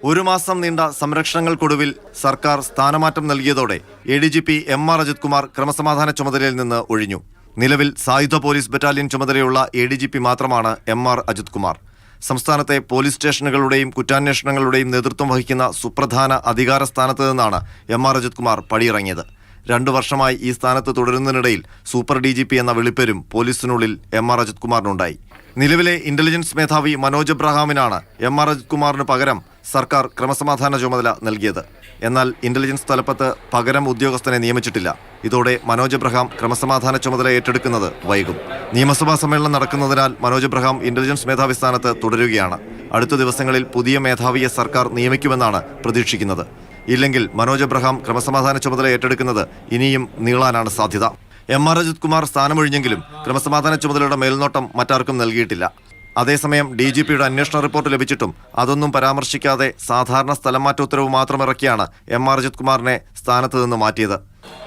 ഒരു മാസം നീണ്ട സംരക്ഷണങ്ങൾക്കൊടുവിൽ സർക്കാർ സ്ഥാനമാറ്റം നൽകിയതോടെ ADGP MR അജിത് കുമാർ ക്രമസമാധാന ചുമതലയിൽ നിന്ന് ഒഴിഞ്ഞു. നിലവിൽ സായുധ പോലീസ് ബറ്റാലിയൻ ചുമതലയുള്ള ADGP മാത്രമാണ് MR അജിത് കുമാർ. സംസ്ഥാനത്തെ പോലീസ് സ്റ്റേഷനുകളുടെയും കുറ്റാന്വേഷണങ്ങളുടെയും നേതൃത്വം വഹിക്കുന്ന സുപ്രധാന അധികാര സ്ഥാനത്ത് നിന്നാണ് MR അജിത് കുമാർ പടിയിറങ്ങിയത്. 2 വർഷമായി ഈ സ്ഥാനത്ത് തുടരുന്നതിനിടയിൽ സൂപ്പർ DGP എന്ന വിളിപ്പേരും പോലീസിനുള്ളിൽ MR അജിത് കുമാറിനുണ്ടായി. നിലവിലെ ഇന്റലിജൻസ് മേധാവി മനോജ് എബ്രഹാമിനാണ് MR അജിത് കുമാറിന് പകരം സർക്കാർ ക്രമസമാധാന ചുമതല നൽകിയത്. എന്നാൽ ഇന്റലിജൻസ് തലപ്പത്ത് പകരം ഉദ്യോഗസ്ഥനെ നിയമിച്ചിട്ടില്ല. ഇതോടെ മനോജ് എബ്രഹാം ക്രമസമാധാന ചുമതല ഏറ്റെടുക്കുന്നത് വൈകും. നിയമസഭാ സമ്മേളനം നടക്കുന്നതിനാൽ മനോജ് എബ്രഹാം ഇന്റലിജൻസ് മേധാവി സ്ഥാനത്ത് തുടരുകയാണ്. അടുത്ത ദിവസങ്ങളിൽ പുതിയ മേധാവിയെ സർക്കാർ നിയമിക്കുമെന്നാണ് പ്രതീക്ഷിക്കുന്നത്. ഇല്ലെങ്കിൽ മനോജ് എബ്രഹാം ക്രമസമാധാന ചുമതല ഏറ്റെടുക്കുന്നത് ഇനിയും നീളാനാണ് സാധ്യത. MR അജിത് കുമാർ സ്ഥാനമൊഴിഞ്ഞെങ്കിലും ക്രമസമാധാന ചുമതലയുടെ മേൽനോട്ടം മറ്റാർക്കും നൽകിയിട്ടില്ല. അതേസമയം DGPയുടെ അന്വേഷണ റിപ്പോർട്ട് ലഭിച്ചിട്ടും അതൊന്നും പരാമർശിക്കാതെ സാധാരണ സ്ഥലം മാറ്റ ഉത്തരവ് മാത്രമിറക്കിയാണ് MR അജിത് കുമാറിനെ സ്ഥാനത്ത് നിന്ന് മാറ്റിയത്.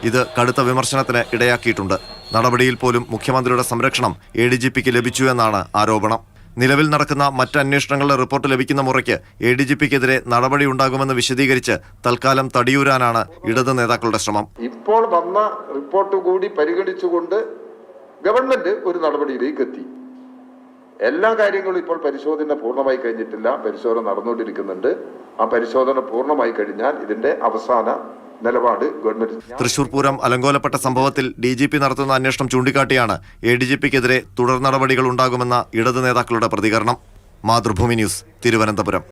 ഇത് കടുത്ത വിമർശനത്തിന് ഇടയാക്കിയിട്ടുണ്ട്. നടപടിയിൽ പോലും മുഖ്യമന്ത്രിയുടെ സംരക്ഷണം ADGPക്ക് ലഭിച്ചു എന്നാണ് ആരോപണം. നിലവിൽ നടക്കുന്ന മറ്റ് അന്വേഷണങ്ങളുടെ റിപ്പോർട്ട് ലഭിക്കുന്ന മുറയ്ക്ക് ADGPക്കെതിരെ നടപടി ഉണ്ടാകുമെന്ന് വിശദീകരിച്ച് തൽക്കാലം തടിയൂരാനാണ് ഇടത് നേതാക്കളുടെ ശ്രമം. ഇപ്പോൾ വന്ന റിപ്പോർട്ട് കൂടി പരിഗണിച്ചുകൊണ്ട് ഗവൺമെന്റ് ഒരു നടപടിയിലേക്ക് എത്തി. എല്ലാ കാര്യങ്ങളും ഇപ്പോൾ പരിശോധന പൂർണ്ണമായി കഴിഞ്ഞിട്ടില്ല. പരിശോധന നടന്നുകൊണ്ടിരിക്കുന്നുണ്ട്. ആ പരിശോധന പൂർണ്ണമായി കഴിഞ്ഞാൽ ഇതിന്റെ അവസാന നിലപാട് ഗവൺമെന്റ്. തൃശൂർ പൂരം അലങ്കോലപ്പെട്ട സംഭവത്തിൽ DGP നടത്തുന്ന അന്വേഷണം ചൂണ്ടിക്കാട്ടിയാണ് ADGPക്കെതിരെ തുടർ നടപടികൾ ഉണ്ടാകുമെന്ന ഇടത് നേതാക്കളുടെ പ്രതികരണം. മാതൃഭൂമി ന്യൂസ്, തിരുവനന്തപുരം.